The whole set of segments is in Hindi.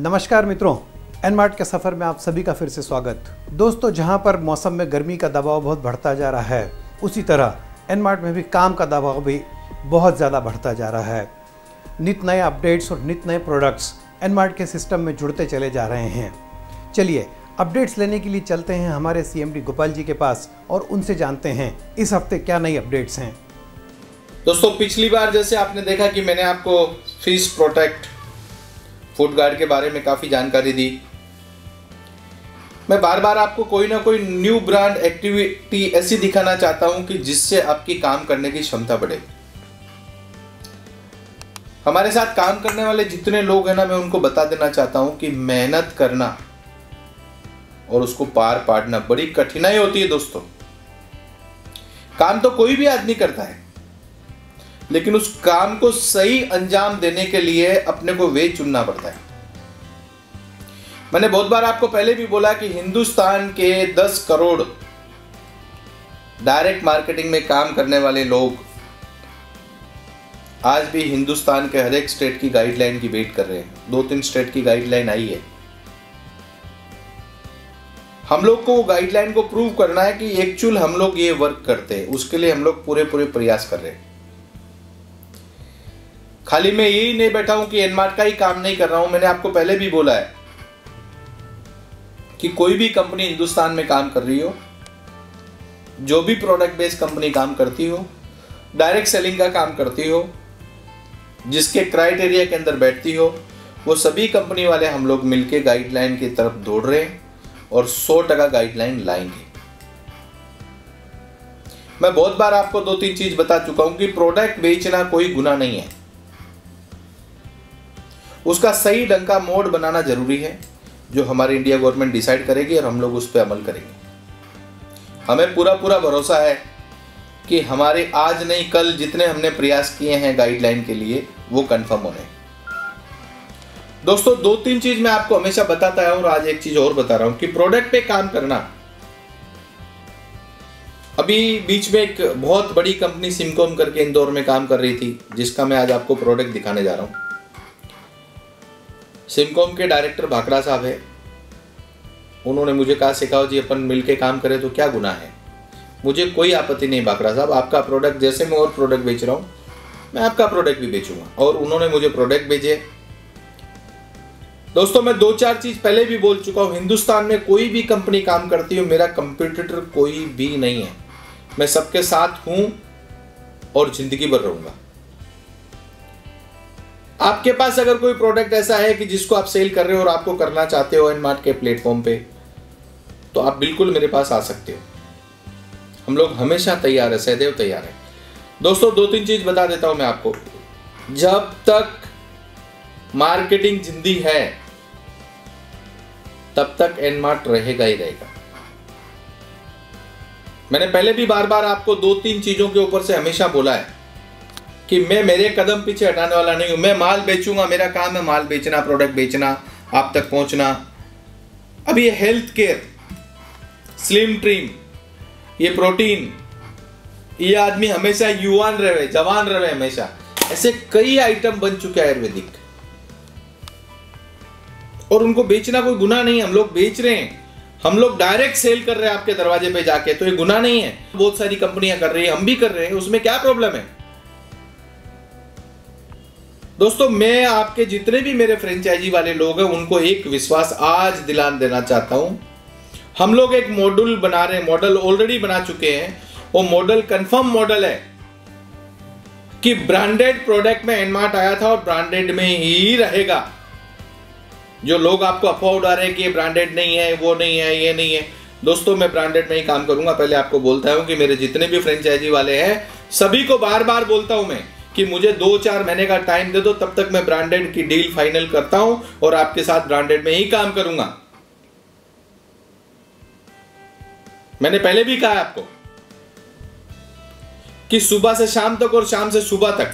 नमस्कार मित्रों, एनमार्ट के सफ़र में आप सभी का फिर से स्वागत। दोस्तों, जहां पर मौसम में गर्मी का दबाव बहुत बढ़ता जा रहा है, उसी तरह एनमार्ट में भी काम का दबाव भी बहुत ज़्यादा बढ़ता जा रहा है। नित नए अपडेट्स और नित नए प्रोडक्ट्स एनमार्ट के सिस्टम में जुड़ते चले जा रहे हैं। चलिए अपडेट्स लेने के लिए चलते हैं हमारे CMD गोपाल जी के पास और उनसे जानते हैं इस हफ्ते क्या नई अपडेट्स हैं। दोस्तों, पिछली बार जैसे आपने देखा कि मैंने आपको फिश प्रोटेक्ट फूड गार्ड के बारे में काफ़ी जानकारी दी। मैं बार बार आपको कोई ना कोई न्यू ब्रांड एक्टिविटी ऐसी दिखाना चाहता हूं कि जिससे आपकी काम करने की क्षमता बढ़े। हमारे साथ काम करने वाले जितने लोग हैं ना, मैं उनको बता देना चाहता हूं कि मेहनत करना और उसको पार पाड़ना बड़ी कठिनाई होती है। दोस्तों, काम तो कोई भी आदमी करता है, लेकिन उस काम को सही अंजाम देने के लिए अपने को वे चुनना पड़ता है। मैंने बहुत बार आपको पहले भी बोला कि हिंदुस्तान के 10 करोड़ डायरेक्ट मार्केटिंग में काम करने वाले लोग आज भी हिंदुस्तान के हर एक स्टेट की गाइडलाइन की वेट कर रहे हैं। 2-3 स्टेट की गाइडलाइन आई है। हम लोग को वो गाइडलाइन को प्रूव करना है कि एक्चुअल हम लोग ये वर्क करते हैं। उसके लिए हम लोग पूरे प्रयास कर रहे हैं। खाली मैं यही नहीं बैठा हूं कि एनमार्ट का ही काम नहीं कर रहा हूं। मैंने आपको पहले भी बोला है कि कोई भी कंपनी हिंदुस्तान में काम कर रही हो, जो भी प्रोडक्ट बेस्ड कंपनी काम करती हो, डायरेक्ट सेलिंग का काम करती हो, जिसके क्राइटेरिया के अंदर बैठती हो, वो सभी कंपनी वाले हम लोग मिलके गाइडलाइन की तरफ दौड़ रहे हैं और 100% गाइडलाइन लाएंगे। मैं बहुत बार आपको 2-3 चीज बता चुका हूं कि प्रोडक्ट बेचना कोई गुनाह नहीं है। उसका सही ढंग का मोड बनाना जरूरी है, जो हमारी इंडिया गवर्नमेंट डिसाइड करेगी और हम लोग उस पर अमल करेंगे। हमें पूरा भरोसा है कि हमारे आज नहीं कल जितने हमने प्रयास किए हैं गाइडलाइन के लिए, वो कंफर्म होने। दोस्तों, 2-3 चीज मैं आपको हमेशा बताता है और आज एक चीज और बता रहा हूं कि प्रोडक्ट पे काम करना। अभी बीच में एक बहुत बड़ी कंपनी सिमकॉम करके इंदौर में काम कर रही थी, जिसका मैं आज आपको प्रोडक्ट दिखाने जा रहा हूं। सिमकॉम के डायरेक्टर भाकड़ा साहब है। उन्होंने मुझे कहा, सिखाओ जी, अपन मिलके काम करें तो क्या गुनाह है। मुझे कोई आपत्ति नहीं भाकड़ा साहब, आपका प्रोडक्ट जैसे मैं और प्रोडक्ट बेच रहा हूँ, मैं आपका प्रोडक्ट भी बेचूंगा। और उन्होंने मुझे प्रोडक्ट भेजे। दोस्तों, मैं 2-4 चीज पहले भी बोल चुका हूँ। हिंदुस्तान में कोई भी कंपनी काम करती हो, मेरा कंपटीटर कोई भी नहीं है। मैं सबके साथ हूं और जिंदगी भर रहूंगा। आपके पास अगर कोई प्रोडक्ट ऐसा है कि जिसको आप सेल कर रहे हो और आपको करना चाहते हो एनमार्ट के प्लेटफॉर्म पे, तो आप बिल्कुल मेरे पास आ सकते हो। हम लोग हमेशा तैयार है, सदैव तैयार है। दोस्तों, 2-3 चीज बता देता हूं मैं आपको। जब तक मार्केटिंग जिंदी है, तब तक एनमार्ट रहेगा ही रहेगा। मैंने पहले भी बार बार आपको 2-3 चीजों के ऊपर से हमेशा बोला है कि मैं मेरे कदम पीछे हटाने वाला नहीं हूं। मैं माल बेचूंगा, मेरा काम है माल बेचना, प्रोडक्ट बेचना, आप तक पहुंचना। अब ये हेल्थ केयर, स्लिम ट्रिम, ये प्रोटीन, ये आदमी हमेशा युवान रहे, जवान रहे हमेशा, ऐसे कई आइटम बन चुके हैं आयुर्वेदिक, और उनको बेचना कोई गुनाह नहीं है। हम लोग बेच रहे हैं, हम लोग डायरेक्ट सेल कर रहे हैं आपके दरवाजे पे जाके, तो ये गुनाह नहीं है। बहुत सारी कंपनियां कर रही है, हम भी कर रहे हैं, उसमें क्या प्रॉब्लम है। दोस्तों, मैं आपके जितने भी मेरे फ्रेंचाइजी वाले लोग हैं, उनको एक विश्वास आज दिलान देना चाहता हूं। हम लोग एक मॉडल बना रहे हैं, मॉडल ऑलरेडी बना चुके हैं। वो मॉडल कंफर्म मॉडल है कि ब्रांडेड प्रोडक्ट में एनमार्ट आया था और ब्रांडेड में ही रहेगा। जो लोग आपको अफवाह उड़ा रहे हैं कि ये ब्रांडेड नहीं है, वो नहीं है, ये नहीं है, दोस्तों, मैं ब्रांडेड में ही काम करूंगा। पहले आपको बोलता हूं कि मेरे जितने भी फ्रेंचाइजी वाले हैं, सभी को बार बार बोलता हूं मैं कि मुझे 2-4 महीने का टाइम दे दो, तब तक मैं ब्रांडेड की डील फाइनल करता हूं और आपके साथ ब्रांडेड में ही काम करूंगा। मैंने पहले भी कहा आपको कि सुबह से शाम तक और शाम से सुबह तक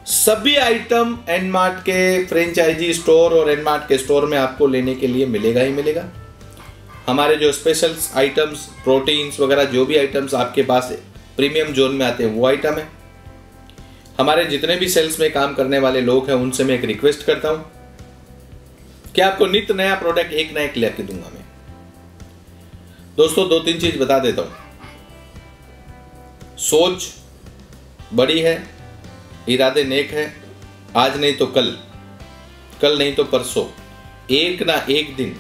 सभी आइटम एनमार्ट के फ्रेंचाइजी स्टोर और एनमार्ट के स्टोर में आपको लेने के लिए मिलेगा ही मिलेगा। हमारे जो स्पेशल आइटम्स, प्रोटीन्स वगैरह, जो भी आइटम्स आपके पास प्रीमियम जोन में आते हैं, वो आइटम है। हमारे जितने भी सेल्स में काम करने वाले लोग हैं उनसे मैं एक रिक्वेस्ट करता हूं कि आपको नित्य नया प्रोडक्ट एक ना एक लेके दूंगा मैं। दोस्तों 2-3 चीज बता देता हूं। सोच बड़ी है, इरादे नेक है, आज नहीं तो कल, कल नहीं तो परसों, एक ना एक दिन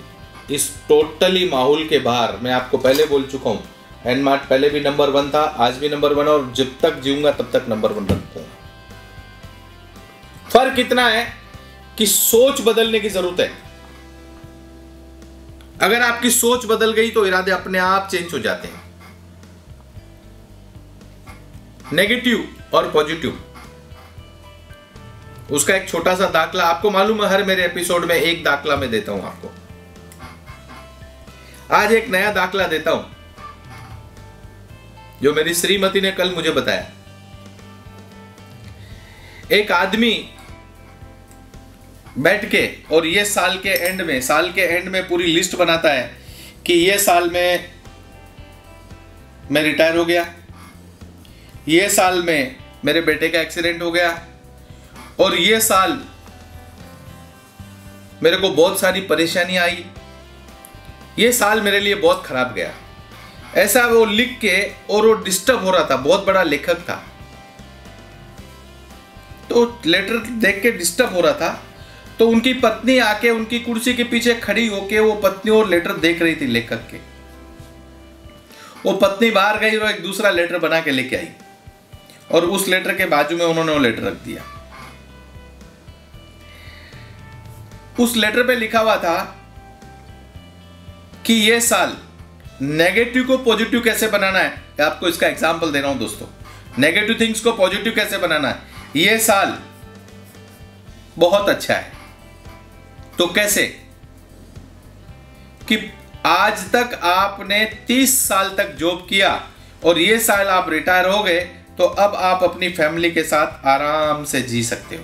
इस टोटली माहौल के बाहर, मैं आपको पहले बोल चुका हूं, एनमार्ट पहले भी नंबर 1 था, आज भी नंबर 1 और जब तक जीऊंगा तब तक नंबर 1 रखूंगा। फर्क इतना है कि सोच बदलने की जरूरत है। अगर आपकी सोच बदल गई तो इरादे अपने आप चेंज हो जाते हैं। नेगेटिव और पॉजिटिव, उसका एक छोटा सा दाखला आपको मालूम है, हर मेरे एपिसोड में एक दाखला मैं देता हूं आपको। आज एक नया दाखला देता हूं जो मेरी श्रीमती ने कल मुझे बताया। एक आदमी बैठ के और ये साल के एंड में पूरी लिस्ट बनाता है कि ये साल में मैं रिटायर हो गया, ये साल में मेरे बेटे का एक्सीडेंट हो गया, और ये साल मेरे को बहुत सारी परेशानी आई, ये साल मेरे लिए बहुत खराब गया। ऐसा वो लिख के, और वो डिस्टर्ब हो रहा था, बहुत बड़ा लेखक था, तो लेटर देख के डिस्टर्ब हो रहा था। तो उनकी पत्नी आके उनकी कुर्सी के पीछे खड़ी होके वो पत्नी और लेटर देख रही थी लेखक के। वो पत्नी बाहर गई और एक दूसरा लेटर बना के लेके आई, और उस लेटर के बाजू में उन्होंने वो लेटर रख दिया। उस लेटर पे लिखा हुआ था कि ये साल नेगेटिव को पॉजिटिव कैसे बनाना है। आपको इसका एग्जांपल दे रहा हूं दोस्तों, नेगेटिव थिंग्स को पॉजिटिव कैसे बनाना है। ये साल बहुत अच्छा है, तो कैसे कि आज तक आपने 30 साल तक जॉब किया और ये साल आप रिटायर हो गए, तो अब आप अपनी फैमिली के साथ आराम से जी सकते हो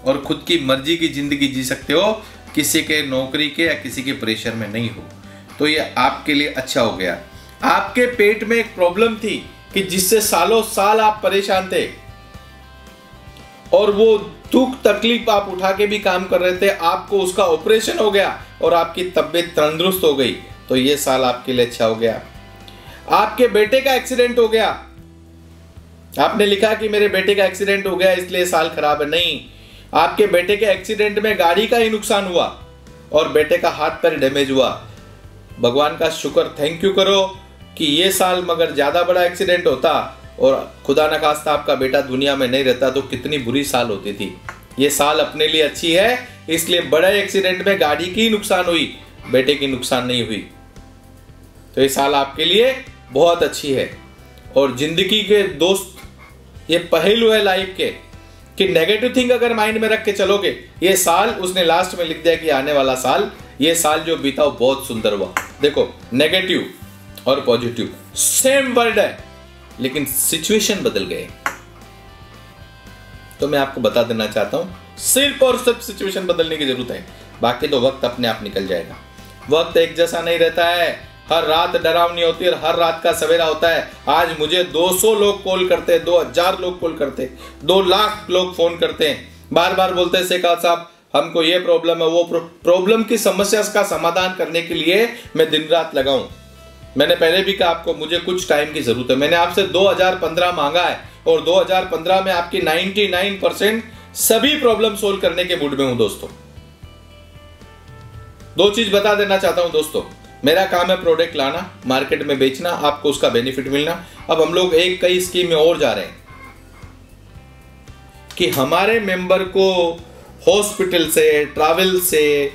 और खुद की मर्जी की जिंदगी जी सकते हो, किसी के नौकरी के या किसी के प्रेशर में नहीं हो। तो ये आपके लिए अच्छा हो गया। आपके पेट में एक प्रॉब्लम थी कि जिससे सालों साल आप परेशान थे, और वो दुख तकलीफ आप उठा के भी काम कर रहे थे, आपको उसका ऑपरेशन हो गया और आपकी तबीयत तंदुरुस्त हो गई, तो ये साल आपके लिए अच्छा हो गया। आपके बेटे का एक्सीडेंट हो गया, आपने लिखा कि मेरे बेटे का एक्सीडेंट हो गया इसलिए साल खराब है, नहीं, आपके बेटे के एक्सीडेंट में गाड़ी का ही नुकसान हुआ और बेटे का हाथ पैर डैमेज हुआ। भगवान का शुक्र, थैंक यू करो कि ये साल मगर ज्यादा बड़ा एक्सीडेंट होता और खुदा न खास्ता आपका बेटा दुनिया में नहीं रहता तो कितनी बुरी साल होती थी। ये साल अपने लिए अच्छी है, इसलिए बड़े एक्सीडेंट में गाड़ी की नुकसान हुई, बेटे की नुकसान नहीं हुई। तो ये साल आपके लिए बहुत अच्छी है। और जिंदगी के दोस्त, ये पहलू है लाइफ के कि नेगेटिव थिंग अगर माइंड में रख के चलोगे, ये साल, उसने लास्ट में लिख दिया कि आने वाला साल, ये साल जो बीता वो बहुत सुंदर हुआ। देखो, नेगेटिव और पॉजिटिव सेम वर्ड है, लेकिन सिचुएशन बदल गए। तो मैं आपको बता देना चाहता हूं, सिर्फ और सिर्फ सिचुएशन बदलने की जरूरत है, बाकी तो वक्त अपने आप निकल जाएगा। वक्त एक जैसा नहीं रहता है, हर रात डरावनी होती है और हर रात का सवेरा होता है। आज मुझे 200 लोग कॉल करते हैं, 2000 लोग कॉल करते हैं, 2 लाख लोग फोन करते हैं, बार बार बोलते हैं शेखावत साहब हमको ये प्रॉब्लम है, वो प्रॉब्लम की समस्या का समाधान करने के लिए मैं दिन रात लगाऊं। मैंने पहले भी कहा आपको, मुझे कुछ टाइम की जरूरत है। मैंने आपसे 2015 मांगा है और 2015 में आपकी 99% सभी प्रॉब्लम सोल्व करने के मूड में हूं दोस्तों। 2 चीज बता देना चाहता हूं दोस्तों, मेरा काम है प्रोडक्ट लाना, मार्केट में बेचना, आपको उसका बेनिफिट मिलना। अब हम लोग एक कई स्कीम में और जा रहे हैं कि हमारे मेंबर को हॉस्पिटल से, ट्रैवल से,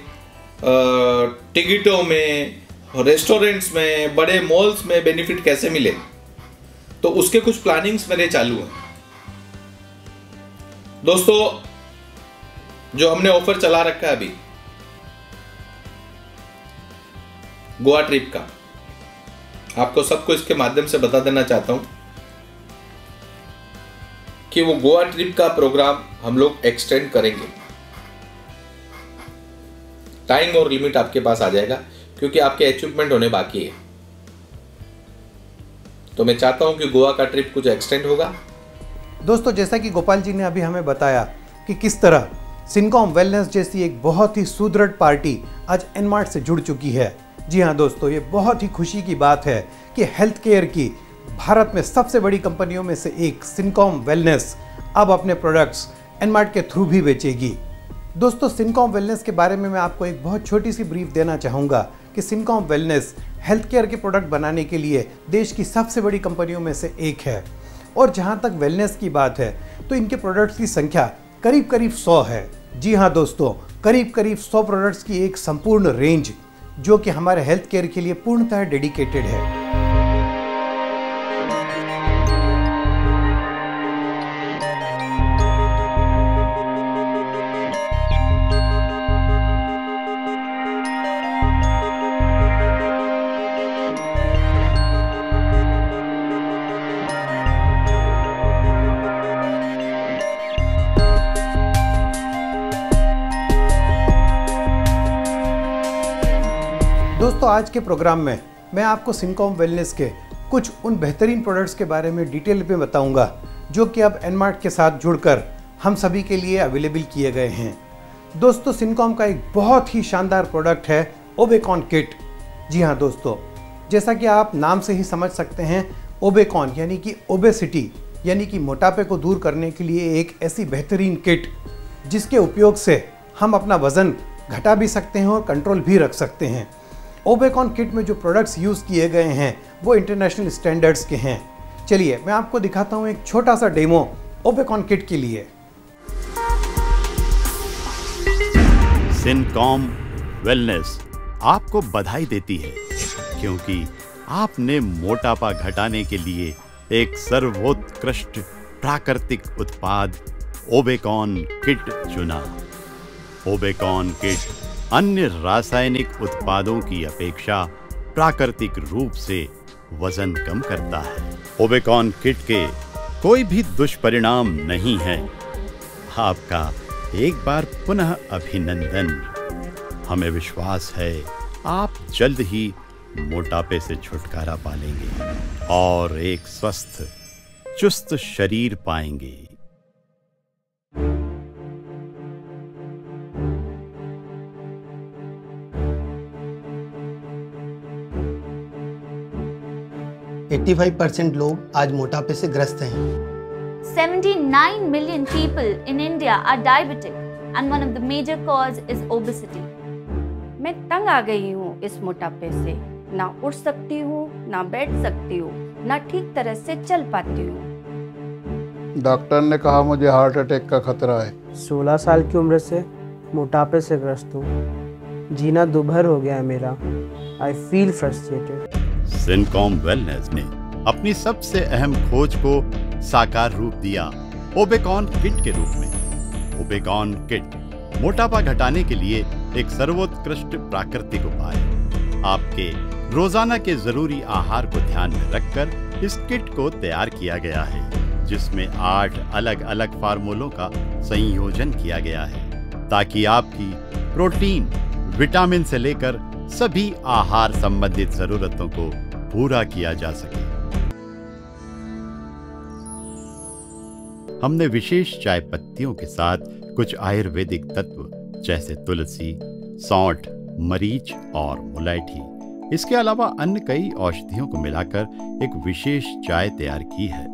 टिकटों में, रेस्टोरेंट्स में, बड़े मॉल्स में बेनिफिट कैसे मिले, तो उसके कुछ प्लानिंग्स मेरे चालू हैं दोस्तों। जो हमने ऑफर चला रखा है अभी गोवा ट्रिप का, आपको सबको इसके माध्यम से बता देना चाहता हूं कि वो गोवा ट्रिप का प्रोग्राम हम लोग एक्सटेंड करेंगे। टाइम और लिमिट आपके पास आ जाएगा क्योंकि आपके अचीवमेंट होने बाकी है। तो मैं चाहता हूं कि गोवा का ट्रिप कुछ एक्सटेंड होगा दोस्तों, जैसा कि गोपाल जी ने अभी हमें बताया कि किस तरह सिनकॉम वेलनेस जैसी एक बहुत ही सुदृढ़ पार्टी आज एनमार्ट से जुड़ चुकी है। जी हाँ दोस्तों, ये बहुत ही खुशी की बात है कि हेल्थ केयर की भारत में सबसे बड़ी कंपनियों में से एक सिनकॉम वेलनेस अब अपने प्रोडक्ट्स एनमार्ट के थ्रू भी बेचेगी। दोस्तों, सिनकॉम वेलनेस के बारे में मैं आपको एक बहुत छोटी सी ब्रीफ देना चाहूँगा कि सिनकॉम वेलनेस हेल्थ केयर के प्रोडक्ट बनाने के लिए देश की सबसे बड़ी कंपनियों में से एक है। और जहाँ तक वेलनेस की बात है तो इनके प्रोडक्ट्स की संख्या करीब करीब 100 है। जी हाँ दोस्तों, करीब करीब 100 प्रोडक्ट्स की एक संपूर्ण रेंज जो कि हमारे हेल्थ केयर के लिए पूर्णतः डेडिकेटेड है। दोस्तों, आज के प्रोग्राम में मैं आपको सिनकॉम वेलनेस के कुछ उन बेहतरीन प्रोडक्ट्स के बारे में डिटेल में बताऊंगा जो कि अब एनमार्ट के साथ जुड़कर हम सभी के लिए अवेलेबल किए गए हैं। दोस्तों, सिनकॉम का एक बहुत ही शानदार प्रोडक्ट है ओबेकॉन किट। जी हाँ दोस्तों, जैसा कि आप नाम से ही समझ सकते हैं, ओबेकॉन यानी कि ओबेसिटी यानी कि मोटापे को दूर करने के लिए एक ऐसी बेहतरीन किट जिसके उपयोग से हम अपना वज़न घटा भी सकते हैं और कंट्रोल भी रख सकते हैं। ओबेकॉन किट में जो प्रोडक्ट्स यूज़ किए गए हैं वो इंटरनेशनल स्टैंडर्ड्स के हैं। चलिए मैं आपको दिखाता हूँ एक छोटा सा डेमो ओबेकॉन किट के लिए। सिनकॉम वेलनेस आपको बधाई देती है क्योंकि आपने मोटापा घटाने के लिए एक सर्वोत्कृष्ट प्राकृतिक उत्पाद ओबेकॉन किट चुना। ओबेकॉन किट अन्य रासायनिक उत्पादों की अपेक्षा प्राकृतिक रूप से वजन कम करता है। ओबेकॉन किट के कोई भी दुष्परिणाम नहीं है। आपका एक बार पुनः अभिनंदन। हमें विश्वास है आप जल्द ही मोटापे से छुटकारा पा लेंगे और एक स्वस्थ चुस्त शरीर पाएंगे। %85% लोग आज मोटापे से ग्रस्त हैं। 79 million people in India are diabetic and one of the major cause is obesity. मैं तंग आ गई हूँ इस मोटापे से। ना उठ सकती हूँ, ना बैठ सकती हूँ, ना ठीक तरह से चल पाती हूँ। डॉक्टर ने कहा मुझे हार्ट अटैक का खतरा है। 16 साल की उम्र से मोटापे से ग्रस्त हूँ। जीना दुभर हो गया है मेरा। I feel frustrated. Syncom wellness ने अपनी सबसे अहम खोज को साकार रूप दिया ओबेकॉन किट के रूप में। ओबेकॉन किट मोटापा घटाने के लिए एक सर्वोत्कृष्ट प्राकृतिक उपाय आपके रोजाना के जरूरी आहार को ध्यान में रखकर इस किट को तैयार किया गया है, जिसमें 8 अलग अलग फार्मूलों का संयोजन किया गया है ताकि आपकी प्रोटीन, विटामिन से लेकर सभी आहार संबंधित जरूरतों को पूरा किया जा सके। हमने विशेष चाय पत्तियों के साथ कुछ आयुर्वेदिक तत्व जैसे तुलसी, सौंठ, मरीच और मुलैठी, इसके अलावा अन्य कई औषधियों को मिलाकर एक विशेष चाय तैयार की है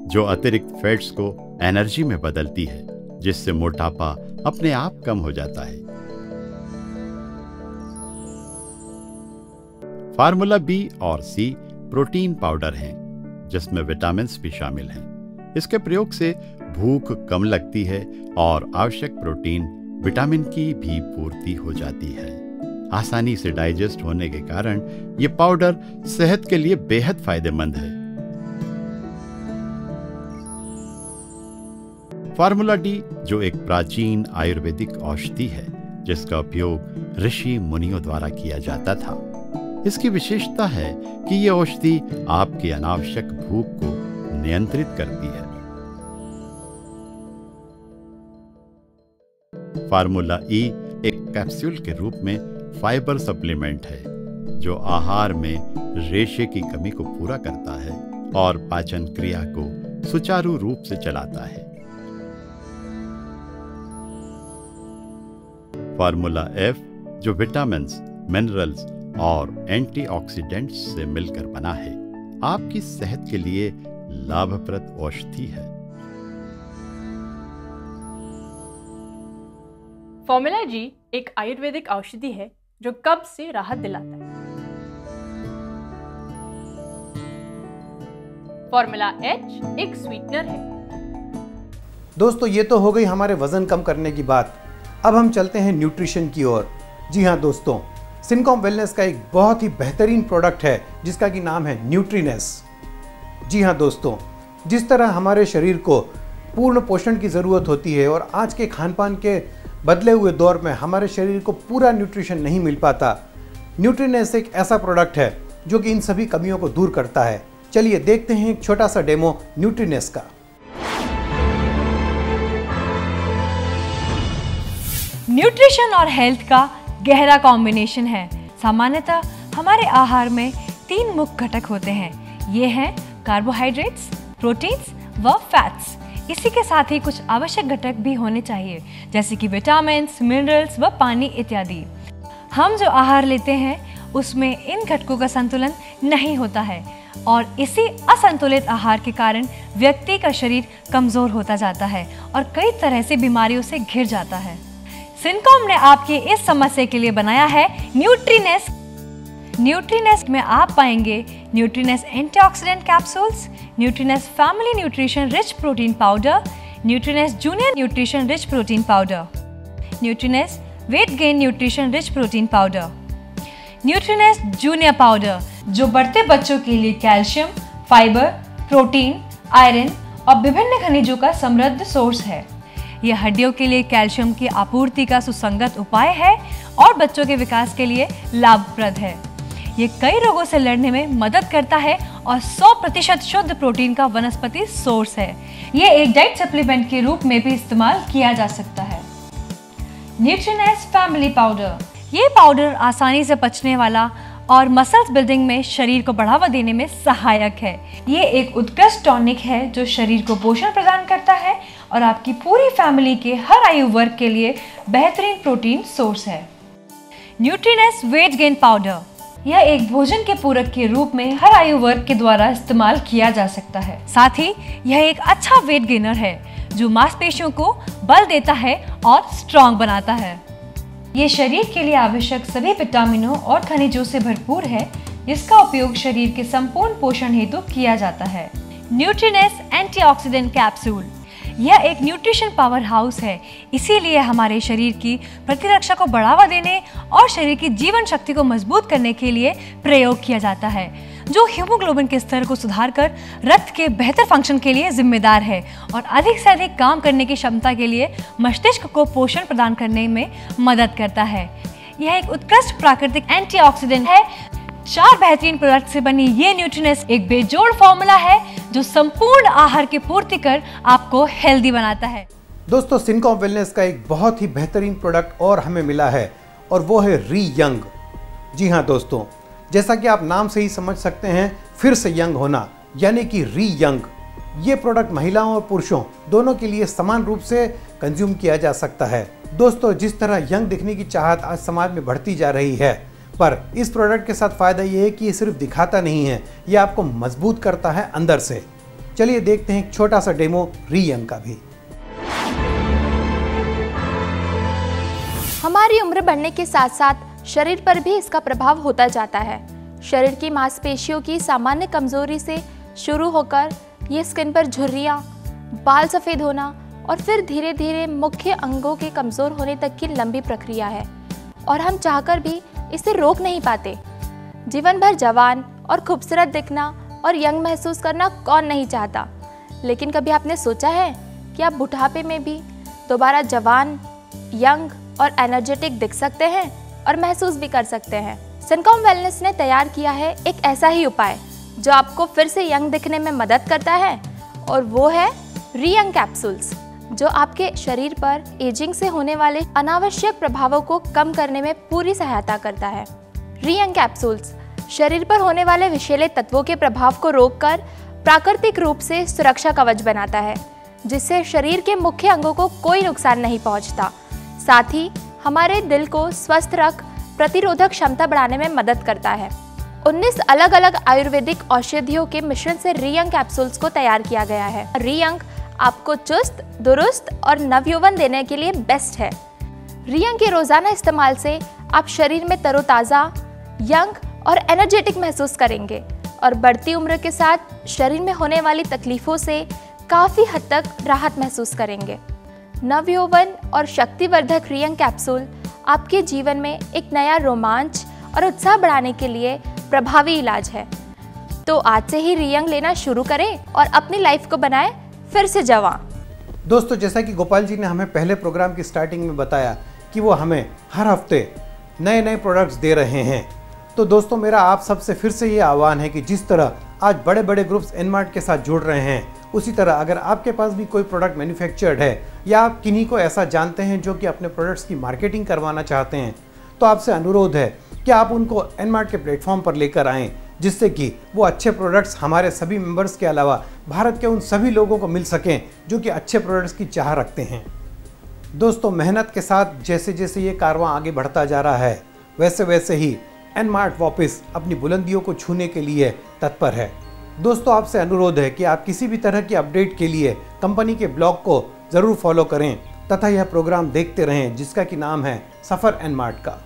जो अतिरिक्त फैट्स को एनर्जी में बदलती है, जिससे मोटापा अपने आप कम हो जाता है। फार्मूला बी और सी प्रोटीन पाउडर हैं, जिसमें विटामिन भी शामिल हैं। इसके प्रयोग से भूख कम लगती है और आवश्यक प्रोटीन, विटामिन की भी पूर्ति हो जाती है। आसानी से डाइजेस्ट होने के कारण ये पाउडर सेहत के लिए बेहद फायदेमंद है। फार्मूला डी जो एक प्राचीन आयुर्वेदिक औषधि है जिसका उपयोग ऋषि मुनियों द्वारा किया जाता था। इसकी विशेषता है कि यह औषधि आपकी अनावश्यक भूख को नियंत्रित करती है। फार्मूला ई एक कैप्सूल के रूप में फाइबर सप्लीमेंट है जो आहार में रेशे की कमी को पूरा करता है और पाचन क्रिया को सुचारू रूप से चलाता है। फार्मूला एफ, जो विटामिन्स, मिनरल्स और एंटीऑक्सीडेंट्स से मिलकर बना है, आपकी सेहत के लिए लाभप्रद औषधि है। फॉर्मूला जी एक आयुर्वेदिक औषधि है जो कब्ज से राहत दिलाता है। फॉर्मूला एच एक स्वीटनर है। दोस्तों, ये तो हो गई हमारे वजन कम करने की बात। अब हम चलते हैं न्यूट्रिशन की ओर। जी हाँ दोस्तों, सिनकॉम वेलनेस का एक बहुत ही बेहतरीन प्रोडक्ट है जिसका कि नाम है न्यूट्रीनेस। जी हाँ दोस्तों, जिस तरह हमारे शरीर को पूर्ण पोषण की ज़रूरत होती है और आज के खान पान के बदले हुए दौर में हमारे शरीर को पूरा न्यूट्रिशन नहीं मिल पाता, न्यूट्रीनेस एक ऐसा प्रोडक्ट है जो कि इन सभी कमियों को दूर करता है। चलिए देखते हैं एक छोटा सा डेमो न्यूट्रीनेस का। न्यूट्रिशन और हेल्थ का गहरा कॉम्बिनेशन है। सामान्यतः हमारे आहार में 3 मुख्य घटक होते हैं। ये हैं कार्बोहाइड्रेट्स, प्रोटीन्स व फैट्स। इसी के साथ ही कुछ आवश्यक घटक भी होने चाहिए, जैसे कि विटामिन्स, मिनरल्स व पानी इत्यादि। हम जो आहार लेते हैं उसमें इन घटकों का संतुलन नहीं होता है और इसी असंतुलित आहार के कारण व्यक्ति का शरीर कमज़ोर होता जाता है और कई तरह से बीमारियों से घिर जाता है। सिनकॉम ने आपकी इस समस्या के लिए बनाया है न्यूट्रीनेस। न्यूट्रीनेस में आप पाएंगे Nutriness antioxidant capsules, Nutriness family nutrition rich protein powder, Nutriness junior nutrition rich protein powder, Nutriness weight gain nutrition rich protein powder, Nutriness junior powder जो बढ़ते बच्चों के लिए कैल्शियम, फाइबर, प्रोटीन, आयरन और विभिन्न खनिजों का समृद्ध सोर्स है। यह हड्डियों के लिए कैल्शियम की आपूर्ति का सुसंगत उपाय है और बच्चों के विकास के लिए लाभप्रद है। ये कई रोगों से लड़ने में मदद करता है और 100% शुद्ध प्रोटीन का वनस्पति सोर्स है। ये एक डाइट सप्लीमेंट के रूप में भी इस्तेमाल किया जा सकता है। न्यूट्रीनेस फैमिली पाउडर, ये पाउडर आसानी से पचने वाला और मसल्स बिल्डिंग में शरीर को बढ़ावा देने में सहायक है। ये एक उत्कृष्ट टॉनिक है जो शरीर को पोषण प्रदान करता है और आपकी पूरी फैमिली के हर आयु वर्ग के लिए बेहतरीन प्रोटीन सोर्स है। न्यूट्रीनेस वेट गेन पाउडर, यह एक भोजन के पूरक के रूप में हर आयु वर्ग के द्वारा इस्तेमाल किया जा सकता है। साथ ही यह एक अच्छा वेट गेनर है जो मांसपेशियों को बल देता है और स्ट्रॉन्ग बनाता है। ये शरीर के लिए आवश्यक सभी विटामिनों और खनिजों से भरपूर है, जिसका उपयोग शरीर के संपूर्ण पोषण हेतु किया जाता है। न्यूट्रीनेस एंटीऑक्सीडेंट कैप्सूल, यह एक न्यूट्रिशन पावर हाउस है, इसीलिए हमारे शरीर की प्रतिरक्षा को बढ़ावा देने और शरीर की जीवन शक्ति को मजबूत करने के लिए प्रयोग किया जाता है, जो हीमोग्लोबिन के स्तर को सुधार कर रक्त के बेहतर फंक्शन के लिए जिम्मेदार है और अधिक से अधिक काम करने की क्षमता के लिए मस्तिष्क को पोषण प्रदान करने में मदद करता है। यह एक उत्कृष्ट प्राकृतिक एंटीऑक्सीडेंट है। 4 बेहतरीन प्रोडक्ट से बनी ये न्यूट्रीनेस एक बेजोड़ फॉर्मूला है जो संपूर्ण आहार की पूर्ति कर आपको हेल्दी बनाता है। दोस्तों, सिनकॉम वेलनेस का एक बहुत ही बेहतरीन प्रोडक्ट और हमें मिला है और वो है री यंग। जी हाँ दोस्तों, जैसा कि आप नाम से ही समझ सकते हैं, फिर से यंग होना यानी कि री यंग। ये प्रोडक्ट महिलाओं और पुरुषों दोनों के लिए समान रूप से कंज्यूम किया जा सकता है। दोस्तों, जिस तरह यंग दिखने की चाहत आज समाज में बढ़ती जा रही है, पर इस प्रोडक्ट के साथ फ़ायदा ये है कि ये सिर्फ दिखाता नहीं है, ये आपको मजबूत करता है अंदर से। चलिए देखते हैं एक छोटा सा डेमो री यंग का भी। हमारी उम्र बढ़ने के साथ साथ शरीर पर भी इसका प्रभाव होता जाता है। शरीर की मांसपेशियों की सामान्य कमजोरी से शुरू होकर ये स्किन पर झुर्रियाँ, बाल सफ़ेद होना और फिर धीरे धीरे मुख्य अंगों के कमज़ोर होने तक की लंबी प्रक्रिया है और हम चाहकर भी इसे रोक नहीं पाते। जीवन भर जवान और खूबसूरत दिखना और यंग महसूस करना कौन नहीं चाहता, लेकिन कभी आपने सोचा है कि आप बुढ़ापे में भी दोबारा जवान, यंग और एनर्जेटिक दिख सकते हैं और महसूस भी कर सकते हैं। सिनकॉम वेलनेस ने तैयार किया है एक ऐसा ही उपाय जो आपको फिर से यंग दिखने में मदद करता है और वो है री यंग कैप्सूल्स, जो आपके शरीर पर एजिंग से होने वाले अनावश्यक प्रभावों को कम करने में पूरी सहायता करता है। री यंग कैप्सूल्स शरीर पर होने वाले विषैले तत्वों के प्रभाव को रोककर प्राकृतिक रूप से सुरक्षा कवच बनाता है, जिससे शरीर के मुख्य अंगों को कोई नुकसान नहीं पहुंचता। साथ ही हमारे दिल को स्वस्थ रख प्रतिरोधक क्षमता बढ़ाने में मदद करता है। 19 अलग अलग आयुर्वेदिक औषधियों के मिश्रण से रियंग कैप्सूल्स को तैयार किया गया है। रियंग आपको चुस्त, दुरुस्त और नवयौवन देने के लिए बेस्ट है। रियंग के रोजाना इस्तेमाल से आप शरीर में तरोताज़ा, यंग और एनर्जेटिक महसूस करेंगे और बढ़ती उम्र के साथ शरीर में होने वाली तकलीफों से काफ़ी हद तक राहत महसूस करेंगे। नवयौवन और शक्तिवर्धक रियंग कैप्सूल आपके जीवन में एक नया रोमांच और उत्साह बढ़ाने के लिए प्रभावी इलाज है। तो आज से ही रियंग लेना शुरू करें और अपनी लाइफ को बनाएं फिर से जवान। दोस्तों, जैसा कि गोपाल जी ने हमें पहले प्रोग्राम की स्टार्टिंग में बताया कि वो हमें हर हफ्ते नए नए प्रोडक्ट्स दे रहे हैं, तो दोस्तों मेरा आप सबसे फिर से ये आह्वान है कि जिस तरह आज बड़े बड़े ग्रुप्स एनमार्ट के साथ जुड़ रहे हैं, उसी तरह अगर आपके पास भी कोई प्रोडक्ट मैन्युफैक्चर्ड है या आप किन्हीं को ऐसा जानते हैं जो कि अपने प्रोडक्ट्स की मार्केटिंग करवाना चाहते हैं, तो आपसे अनुरोध है कि आप उनको एनमार्ट के प्लेटफॉर्म पर लेकर आएँ, जिससे कि वो अच्छे प्रोडक्ट्स हमारे सभी मेंबर्स के अलावा भारत के उन सभी लोगों को मिल सकें जो कि अच्छे प्रोडक्ट्स की चाह रखते हैं। दोस्तों, मेहनत के साथ जैसे जैसे ये कारवां आगे बढ़ता जा रहा है, वैसे वैसे ही एनमार्ट वापस अपनी बुलंदियों को छूने के लिए तत्पर है। दोस्तों, आपसे अनुरोध है कि आप किसी भी तरह की अपडेट के लिए कंपनी के ब्लॉग को ज़रूर फॉलो करें तथा यह प्रोग्राम देखते रहें जिसका कि नाम है सफ़र एनमार्ट का।